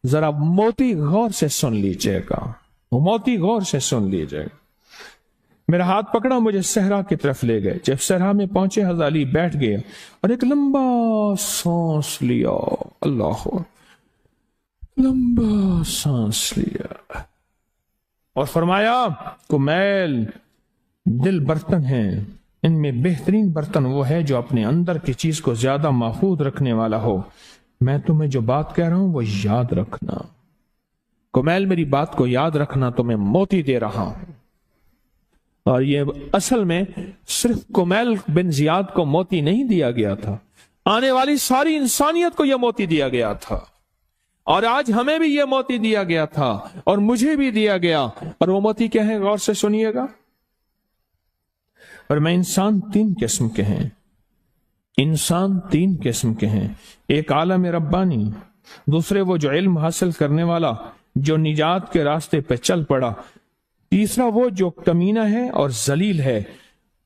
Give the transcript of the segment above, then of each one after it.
ذرا موتی غور سے سن لیجئے گا، موتی غور سے سن لیجئے گا۔ میرا ہاتھ پکڑا، مجھے صحرا کی طرف لے گئے۔ جب صحرا میں پہنچے حضرت علی بیٹھ گئے اور ایک لمبا سانس لیا، اللہ، لمبا سانس لیا اور فرمایا کمیل، دل برتن ہیں، ان میں بہترین برتن وہ ہے جو اپنے اندر کی چیز کو زیادہ محفوظ رکھنے والا ہو۔ میں تمہیں جو بات کہہ رہا ہوں وہ یاد رکھنا، کمیل میری بات کو یاد رکھنا، تمہیں موتی دے رہا ہوں۔ اور یہ اصل میں صرف کمیل بن زیاد کو موتی نہیں دیا گیا تھا، آنے والی ساری انسانیت کو یہ موتی دیا گیا تھا، اور آج ہمیں بھی یہ موتی دیا گیا تھا اور مجھے بھی دیا گیا۔ اور وہ موتی کیا ہے؟ غور سے سنیے گا۔ اور میں انسان تین قسم کے ہیں، انسان تین قسم کے ہیں، ایک عالم ربانی، دوسرے وہ جو علم حاصل کرنے والا جو نجات کے راستے پہ چل پڑا، تیسرا وہ جو کمینہ ہے اور ذلیل ہے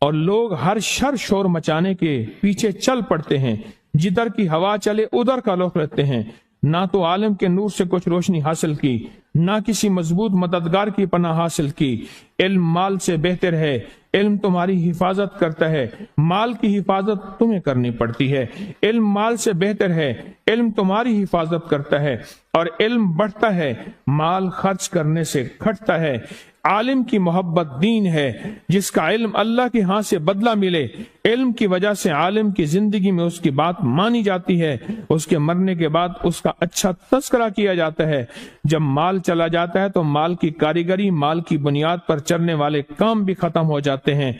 اور لوگ ہر شر شور مچانے کے پیچھے چل پڑتے ہیں، جدھر کی ہوا چلے ادھر کا رخ لیتے ہیں، نہ تو عالم کے نور سے کچھ روشنی حاصل کی، نہ کسی مضبوط مددگار کی پناہ حاصل کی۔ علم مال سے بہتر ہے، علم تمہاری حفاظت کرتا ہے، مال کی حفاظت تمہیں کرنی پڑتی ہے۔ علم مال سے بہتر ہے، علم تمہاری حفاظت کرتا ہے، اور علم بڑھتا ہے، مال خرچ کرنے سے گھٹتا ہے۔ عالم کی محبت دین ہے، جس کا علم اللہ کے ہاں سے بدلہ ملے۔ علم کی وجہ سے عالم کی زندگی میں اس کی بات مانی جاتی ہے، اس کے مرنے کے بعد اس کا اچھا تذکرہ کیا جاتا ہے۔ جب مال چلا جاتا ہے تو مال کی کاریگری، مال کی بنیاد پر چلنے والے کام بھی ختم ہو جاتے ہیں۔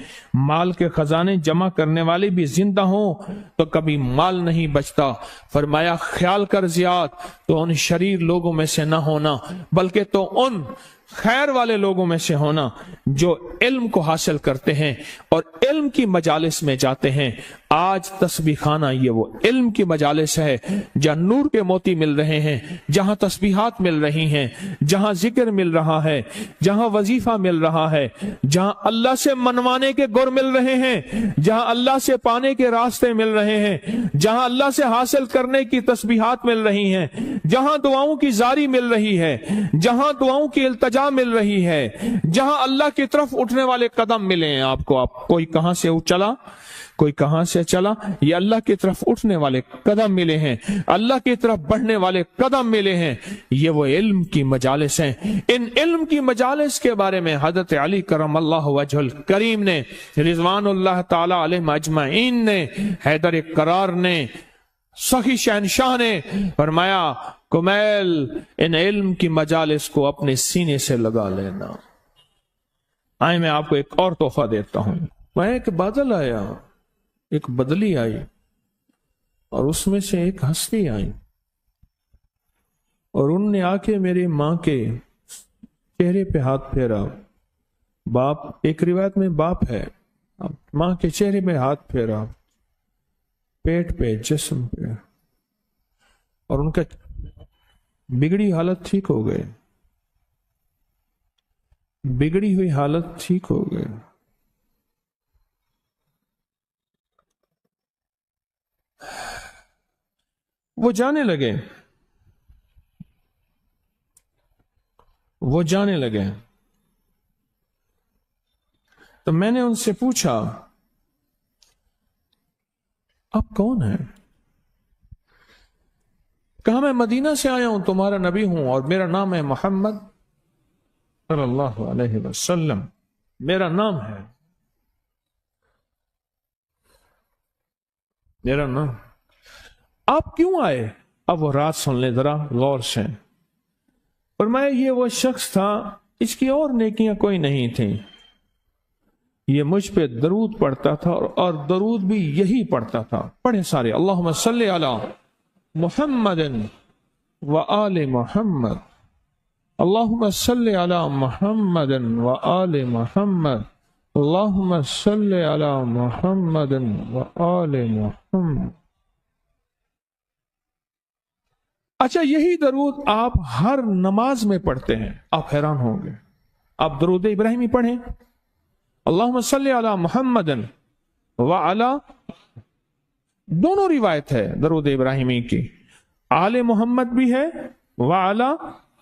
مال کے خزانے جمع کرنے والے بھی زندہ ہوں تو کبھی مال نہیں بچتا۔ فرمایا خیال کر زیاد تو ان شریر لوگوں میں سے نہ ہونا، بلکہ تو ان خیر والے لوگوں میں سے ہونا جو علم کو حاصل کرتے ہیں اور علم کی مجالس میں جاتے ہیں۔ آج تسبیح خانہ یہ وہ علم کی مجالس ہے جہاں نور کے موتی مل رہے ہیں، جہاں تسبیحات مل رہی ہیں، جہاں ذکر مل رہا ہے، جہاں وظیفہ مل رہا ہے، جہاں اللہ سے منوانے کے گر مل رہے ہیں، جہاں اللہ سے پانے کے راستے مل رہے ہیں، جہاں اللہ سے حاصل کرنے کی تسبیحات مل رہی ہیں، جہاں دعاؤں کی زاری مل رہی ہے، جہاں دعاؤں کی التجا مل رہی ہے، جہاں اللہ کی طرف اٹھنے والے قدم ملے ہیں۔ آپ کو کوئی کہاں سے چلا، کوئی کہاں سے چلا، یہ اللہ کی طرف اٹھنے والے قدم ملے ہیں، اللہ کی طرف بڑھنے والے قدم ملے ہیں۔ یہ وہ علم کی مجالس ہیں۔ ان علم کی مجالس کے بارے میں حضرت علی کرم اللہ وجہ الکریم نے، رضوان اللہ تعالی علیہ اجمعین نے، حیدر کرار نے، سخی شہنشاہ نے فرمایا کمیل ان علم کی مجالس کو اپنے سینے سے لگا لینا۔ آئے میں آپ کو ایک اور تحفہ دیتا ہوں۔ وہ ایک بادل آیا، ایک بدلی آئی، اور اس میں سے ایک ہستی آئی، اور ان نے آ کے میری ماں کے چہرے پہ ہاتھ پھیرا۔ باپ، ایک روایت میں باپ ہے، ماں کے چہرے پہ ہاتھ پھیرا، پیٹ پہ، جسم پہ، اور ان کا بگڑی حالت ٹھیک ہو گئے، بگڑی ہوئی حالت ٹھیک ہو گئے۔ وہ جانے لگے، وہ جانے لگے، تو میں نے ان سے پوچھا آپ کون ہیں؟ کہا میں مدینہ سے آیا ہوں، تمہارا نبی ہوں، اور میرا نام ہے محمد صلی اللہ علیہ وسلم، میرا نام ہے، میرا نام۔ آپ کیوں آئے؟ اب وہ رات سن لیں ذرا غور سے۔ فرمایا یہ وہ شخص تھا، اس کی اور نیکیاں کوئی نہیں تھیں، یہ مجھ پہ درود پڑھتا تھا اور درود بھی یہی پڑھتا تھا۔ پڑھے سارے، اللہم صلی علی محمد و آل محمد، اللہم صلی علی محمد و آل محمد، اللہم صلی علی محمد و آل محمد۔ اچھا، یہی درود آپ ہر نماز میں پڑھتے ہیں، آپ حیران ہوں گے۔ آپ درود ابراہیمی پڑھیں، اللہم صلی علی محمد و علی، دونوں روایت ہے درود ابراہیمی کی، آل محمد بھی ہے وعلی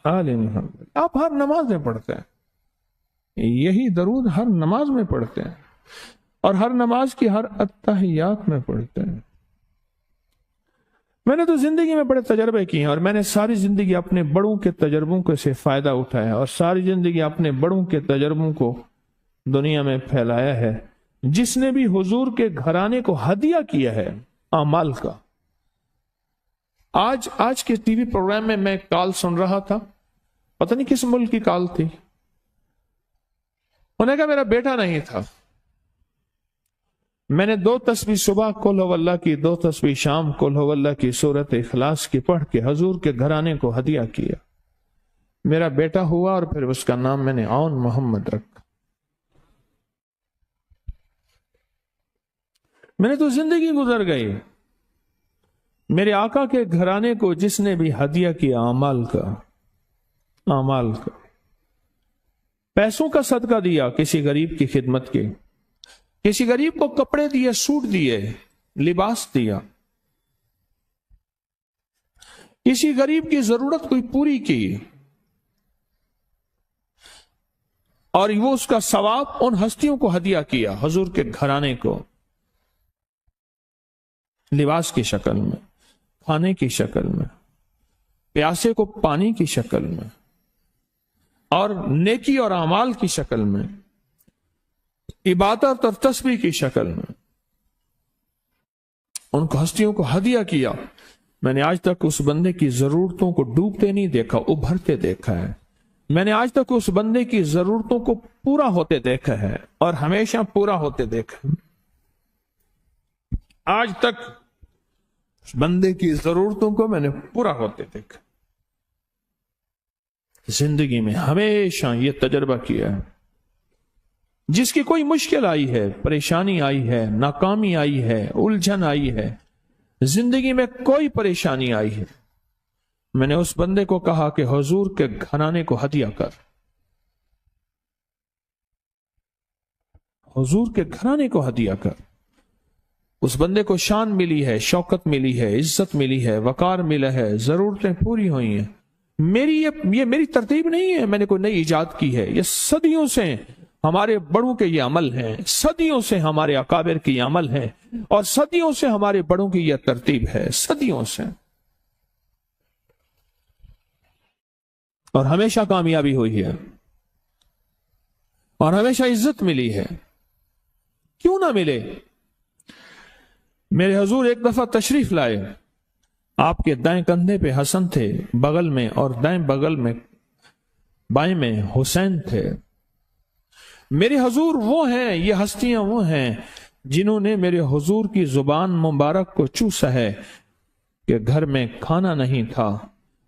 آل محمد. آپ ہر نماز میں پڑھتے ہیں یہی درود، ہر نماز میں پڑھتے ہیں اور ہر نماز کی ہر اتحیات میں پڑھتے ہیں. میں نے تو زندگی میں بڑے تجربے کیے ہیں اور میں نے ساری زندگی اپنے بڑوں کے تجربوں کو سے فائدہ اٹھایا اور ساری زندگی اپنے بڑوں کے تجربوں کو دنیا میں پھیلایا ہے. جس نے بھی حضور کے گھرانے کو ہدیہ کیا ہے اعمال کا. آج کے ٹی وی پروگرام میں میں کال سن رہا تھا، پتہ نہیں کس ملک کی کال تھی. انہوں نے کہا میرا بیٹا نہیں تھا، میں نے 2 تسبیح صبح قل ہو اللہ کی، 2 تسبیح شام قل ہو اللہ کی سورت اخلاص کی پڑھ کے حضور کے گھرانے کو ہدیہ کیا. میرا بیٹا ہوا اور پھر اس کا نام میں نے عون محمد رکھا. میں نے تو زندگی گزر گئی. میرے آقا کے گھرانے کو جس نے بھی ہدیہ کیا اعمال کا پیسوں کا صدقہ دیا، کسی غریب کی خدمت کی، کسی غریب کو کپڑے دیے، سوٹ دیے، لباس دیا، کسی غریب کی ضرورت کوئی پوری کی، اور وہ اس کا ثواب ان ہستیوں کو ہدیہ کیا حضور کے گھرانے کو، لباس کی شکل میں، کھانے کی شکل میں، پیاسے کو پانی کی شکل میں، اور نیکی اور اعمال کی شکل میں، عبادت اور تسبیح کی شکل میں ان کو ہستیوں کو ہدیہ کیا. میں نے آج تک اس بندے کی ضرورتوں کو ڈوبتے نہیں دیکھا، ابھرتے دیکھا ہے. میں نے آج تک اس بندے کی ضرورتوں کو پورا ہوتے دیکھا ہے اور ہمیشہ پورا ہوتے دیکھا. آج تک اس بندے کی ضرورتوں کو میں نے پورا ہوتے دیکھا. زندگی میں ہمیشہ یہ تجربہ کیا ہے. جس کی کوئی مشکل آئی ہے، پریشانی آئی ہے، ناکامی آئی ہے، الجھن آئی ہے، زندگی میں کوئی پریشانی آئی ہے، میں نے اس بندے کو کہا کہ حضور کے گھرانے کو ہدیہ کر. حضور کے گھرانے کو ہدیہ کر. اس بندے کو شان ملی ہے، شوکت ملی ہے، عزت ملی ہے، وقار ملا ہے، ضرورتیں پوری ہوئی ہیں. یہ میری ترتیب نہیں ہے، میں نے کوئی نئی ایجاد کی ہے. یہ صدیوں سے ہمارے بڑوں کے یہ عمل ہیں، صدیوں سے ہمارے اکابر کی یہ عمل ہے، اور صدیوں سے ہمارے بڑوں کی یہ ترتیب ہے، صدیوں سے. اور ہمیشہ کامیابی ہوئی ہے اور ہمیشہ عزت ملی ہے. کیوں نہ ملے؟ میرے حضور ایک دفعہ تشریف لائے. آپ کے دائیں کندھے پہ حسن تھے بغل میں، اور دائیں بغل میں بائیں میں حسین تھے. میرے حضور وہ ہیں، یہ ہستیاں وہ ہیں جنہوں نے میرے حضور کی زبان مبارک کو چوسا ہے کہ گھر میں کھانا نہیں تھا.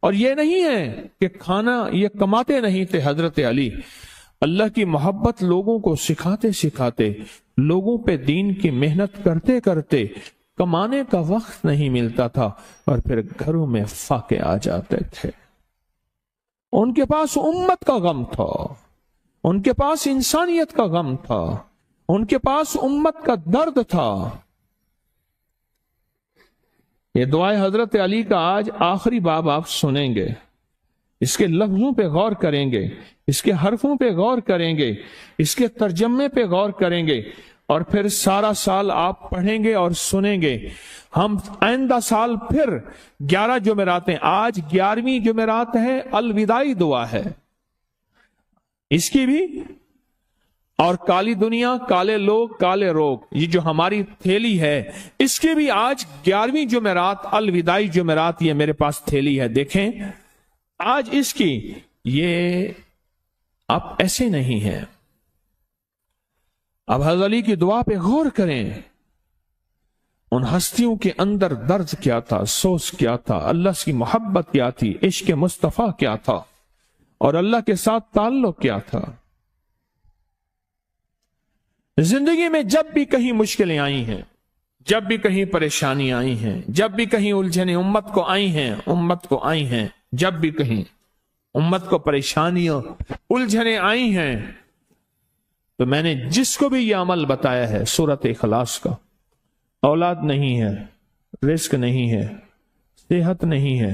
اور یہ نہیں ہے کہ کھانا یہ کماتے نہیں تھے. حضرت علی اللہ کی محبت لوگوں کو سکھاتے سکھاتے، لوگوں پہ دین کی محنت کرتے کرتے کمانے کا وقت نہیں ملتا تھا اور پھر گھروں میں فاقے آ جاتے تھے. ان کے پاس امت کا غم تھا، ان کے پاس انسانیت کا غم تھا، ان کے پاس امت کا درد تھا. یہ دعائے حضرت علی کا آج آخری باب آپ سنیں گے. اس کے لفظوں پہ غور کریں گے، اس کے حرفوں پہ غور کریں گے، اس کے ترجمے پہ غور کریں گے، اور پھر سارا سال آپ پڑھیں گے اور سنیں گے. ہم آئندہ سال پھر 11 جمعراتیں، آج 11ویں جمعرات ہے، الوداعی دعا ہے اس کی بھی. اور کالی دنیا، کالے لوگ، کالے روگ، یہ جو ہماری تھیلی ہے، اس کی بھی آج 11ویں جمعرات، الوداعی جمعرات، یہ میرے پاس تھیلی ہے، دیکھیں آج اس کی. یہ آپ ایسے نہیں ہیں. اب حضرت علی کی دعا پہ غور کریں. ان ہستیوں کے اندر درد کیا تھا، سوز کیا تھا، اللہ کی محبت کیا تھی، عشق مصطفیٰ کیا تھا، اور اللہ کے ساتھ تعلق کیا تھا. زندگی میں جب بھی کہیں مشکلیں آئی ہیں، جب بھی کہیں پریشانی آئی ہیں، جب بھی کہیں الجھنیں امت کو آئی ہیں، جب بھی کہیں امت کو پریشانیاں الجھنیں آئی ہیں، تو میں نے جس کو بھی یہ عمل بتایا ہے سورت اخلاص کا، اولاد نہیں ہے، رزق نہیں ہے، صحت نہیں ہے،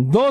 2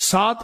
7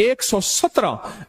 117,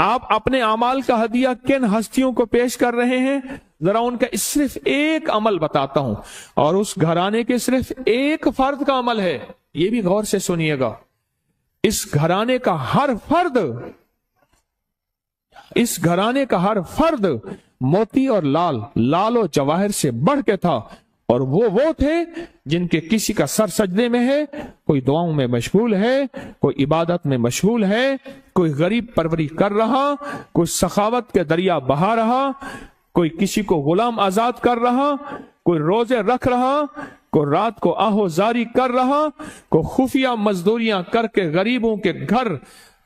آپ اپنے اعمال کا ہدیہ کن ہستیوں کو پیش کر رہے ہیں؟ ذرا ان کا صرف ایک عمل بتاتا ہوں، اور اس گھرانے کے صرف ایک فرد کا عمل ہے. یہ بھی غور سے سنیے گا. اس گھرانے کا ہر فرد، اس گھرانے کا ہر فرد موتی اور لال و جواہر سے بڑھ کے تھا، اور وہ تھے جن کے کسی کا سر سجدے میں ہے، کوئی دعاؤں میں مشغول ہے، کوئی عبادت میں مشغول ہے، کوئی غریب پروری کر رہا، کوئی سخاوت کے دریا بہا رہا، کوئی کسی کو غلام آزاد کر رہا، کوئی روزے رکھ رہا، کوئی رات کو آہو زاری کر رہا، کوئی خفیہ مزدوریاں کر کے غریبوں کے گھر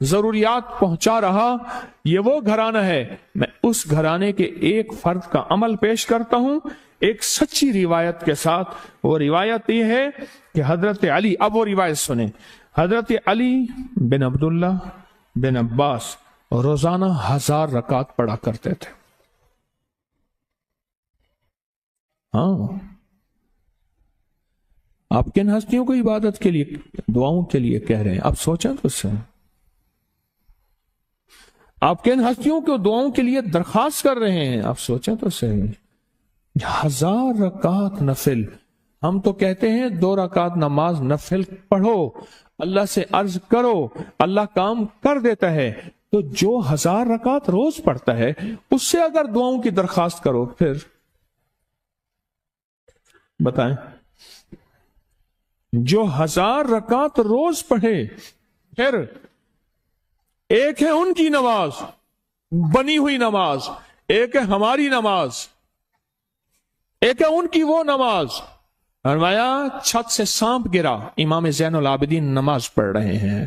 ضروریات پہنچا رہا. یہ وہ گھرانہ ہے. میں اس گھرانے کے ایک فرد کا عمل پیش کرتا ہوں ایک سچی روایت کے ساتھ. وہ روایت یہ ہے کہ حضرت علی، اب وہ روایت سنیں، حضرت علی بن عبداللہ بن عباس روزانہ 1000 رکعت پڑھا کرتے تھے. ہاں، آپ کن ہستیوں کو عبادت کے لیے، دعاؤں کے لیے کہہ رہے ہیں؟ آپ سوچیں تو اس سے، آپ کن ہستیوں کو دعاؤں کے لیے درخواست کر رہے ہیں؟ آپ سوچیں تو صحیح. 1000 رکعت نفل. ہم تو کہتے ہیں 2 رکعت نماز نفل پڑھو، اللہ سے عرض کرو، اللہ کام کر دیتا ہے. تو جو 1000 رکعت روز پڑھتا ہے اس سے اگر دعاؤں کی درخواست کرو، پھر بتائیں، جو 1000 رکعت روز پڑھے، پھر ایک ہے ان کی نماز، بنی ہوئی نماز، ایک ہے ہماری نماز، ایک ہے ان کی وہ نماز. فرمایا چھت سے سانپ گرا، امام زین العابدین نماز پڑھ رہے ہیں،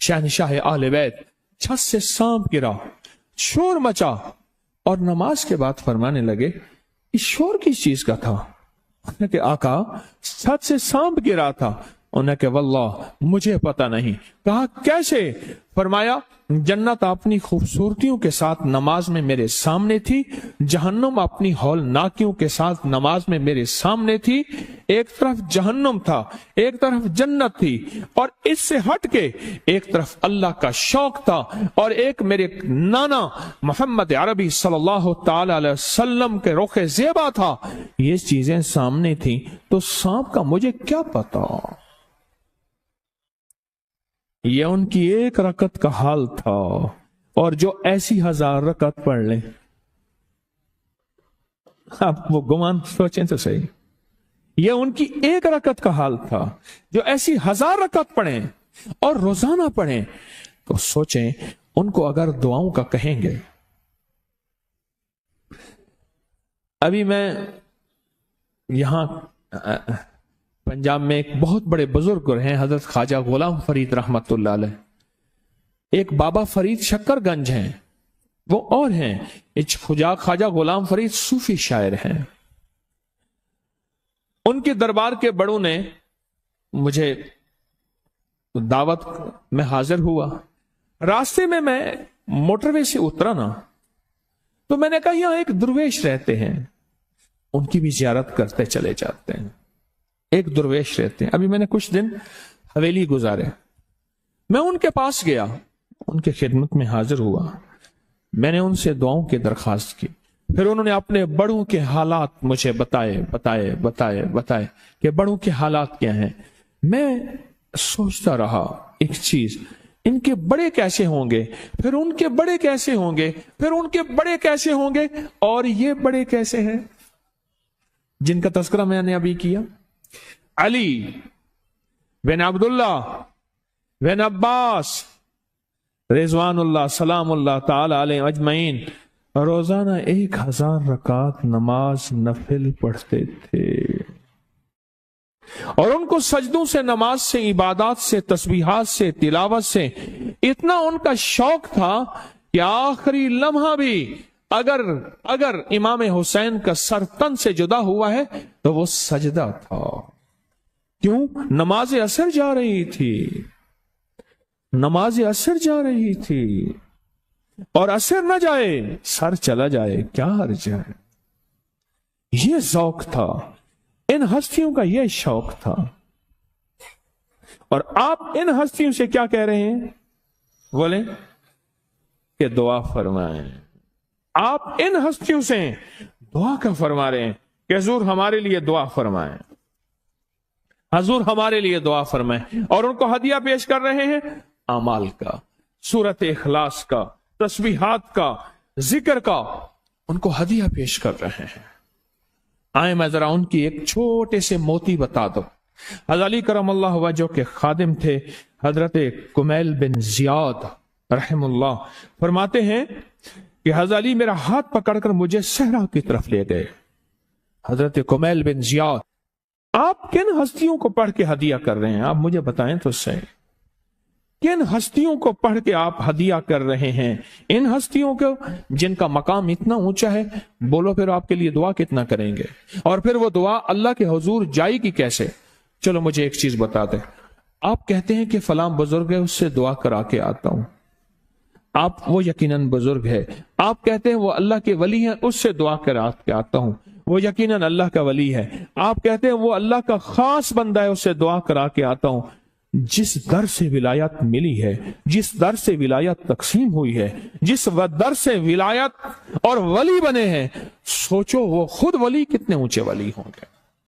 شہنشاہ اہل بیت، چھت سے سانپ گرا، شور مچا، اور نماز کے بعد فرمانے لگے اس شور کس چیز کا تھا؟ انہوں نے کہ آقا چھت سے سانپ گرا تھا. انہوں نے کہ واللہ مجھے پتا نہیں. کہا کیسے؟ فرمایا جنت اپنی خوبصورتیوں کے ساتھ نماز میں میرے سامنے تھی، جہنم اپنی ہولناکیوں کے ساتھ نماز میں میرے سامنے تھی. ایک طرف جہنم تھا، ایک طرف جنت تھی، اور اس سے ہٹ کے ایک طرف اللہ کا شوق تھا، اور ایک میرے نانا محمد عربی صلی اللہ تعالی علیہ وسلم کے رخ زیبا تھا. یہ چیزیں سامنے تھیں تو سانپ کا مجھے کیا پتا. یہ ان کی ایک رکعت کا حال تھا. اور جو ایسی 1000 رکعت پڑھ لیں، آپ وہ گمان سوچیں تو صحیح، یہ ان کی ایک رکعت کا حال تھا. جو ایسی 1000 رکعت پڑھیں اور روزانہ پڑھیں، تو سوچیں ان کو اگر دعاؤں کا کہیں گے. ابھی میں یہاں پنجاب میں ایک بہت بڑے بزرگ ہیں، حضرت خواجہ غلام فرید رحمت اللہ علیہ. ایک بابا فرید شکر گنج ہیں، وہ اور ہیں. خواجہ غلام فرید صوفی شاعر ہیں. ان کے دربار کے بڑوں نے مجھے دعوت میں حاضر ہوا. راستے میں موٹر وے سے اترا نا، تو میں نے کہا یہاں ایک درویش رہتے ہیں، ان کی بھی زیارت کرتے چلے جاتے ہیں. ایک درویش رہتے ہیں. ابھی میں نے کچھ دن حویلی گزارے. میں ان کے پاس گیا، ان کے خدمت میں حاضر ہوا. میں نے ان سے دعاؤں کی درخواست کی. پھر انہوں نے اپنے بڑوں کے حالات مجھے بتائے کہ بڑوں کے حالات کیا ہیں. میں سوچتا رہا ایک چیز، ان کے بڑے کیسے ہوں گے، پھر ان کے بڑے کیسے ہوں گے، پھر ان کے بڑے کیسے ہوں گے، اور یہ بڑے کیسے ہیں جن کا تذکرہ میں نے ابھی کیا. علی بن عبداللہ بن عباس رضوان اللہ سلام اللہ تعالی علیہ اجمعین روزانہ 1000 رکعت نماز نفل پڑھتے تھے. اور ان کو سجدوں سے، نماز سے، عبادات سے، تسبیحات سے، تلاوت سے اتنا ان کا شوق تھا کہ آخری لمحہ بھی اگر امام حسین کا سر تن سے جدا ہوا ہے تو وہ سجدہ تھا. کیوں؟ نماز عصر جا رہی تھی، نماز عصر جا رہی تھی، اور عصر نہ جائے سر چلا جائے کیا حرج ہے. یہ ذوق تھا، ان ہستیوں کا یہ شوق تھا. اور آپ ان ہستیوں سے کیا کہہ رہے ہیں؟ بولیں کہ دعا فرمائیں. آپ ان ہستیوں سے دعا کا فرما رہے ہیں کہ حضور ہمارے لیے دعا فرمائیں، حضور ہمارے لیے دعا فرمائیں، اور ان کو ہدیہ پیش کر رہے ہیں اعمال کا، سورت اخلاص کا، تسبیحات کا، ذکر کا، ان کو ہدیہ پیش کر رہے ہیں. آئیں میں ذرا ان کی ایک چھوٹے سے موتی بتا دو. حضرت علی کرم اللہ وجہ کے خادم تھے حضرت کمیل بن زیاد رحم اللہ، فرماتے ہیں کہ حضرت علی میرا ہاتھ پکڑ کر مجھے صحرا کی طرف لے گئے. حضرت کمیل بن زیاد، آپ کن ہستیوں کو پڑھ کے ہدیہ کر رہے ہیں؟ آپ مجھے بتائیں تو صحیح، کن ہستیوں کو پڑھ کے آپ ہدیہ کر رہے ہیں؟ ان ہستیوں کو جن کا مقام اتنا اونچا ہے. بولو پھر آپ کے لیے دعا کتنا کریں گے، اور پھر وہ دعا اللہ کے حضور جائے گی کیسے؟ چلو مجھے ایک چیز بتا دیں. آپ کہتے ہیں کہ فلاں بزرگ ہے، اس سے دعا کرا کے آتا ہوں، آپ وہ یقیناً بزرگ ہے. آپ کہتے ہیں وہ اللہ کے ولی ہیں، اس سے دعا کرا کے آتا ہوں، وہ یقیناً اللہ کا ولی ہے. آپ کہتے ہیں وہ اللہ کا خاص بندہ ہے، اس سے دعا کرا کے آتا ہوں. جس در سے ولایت ملی ہے، جس در سے ولایت تقسیم ہوئی ہے، جس در سے ولایت اور ولی بنے ہیں، سوچو وہ خود ولی کتنے اونچے ولی ہوں گے.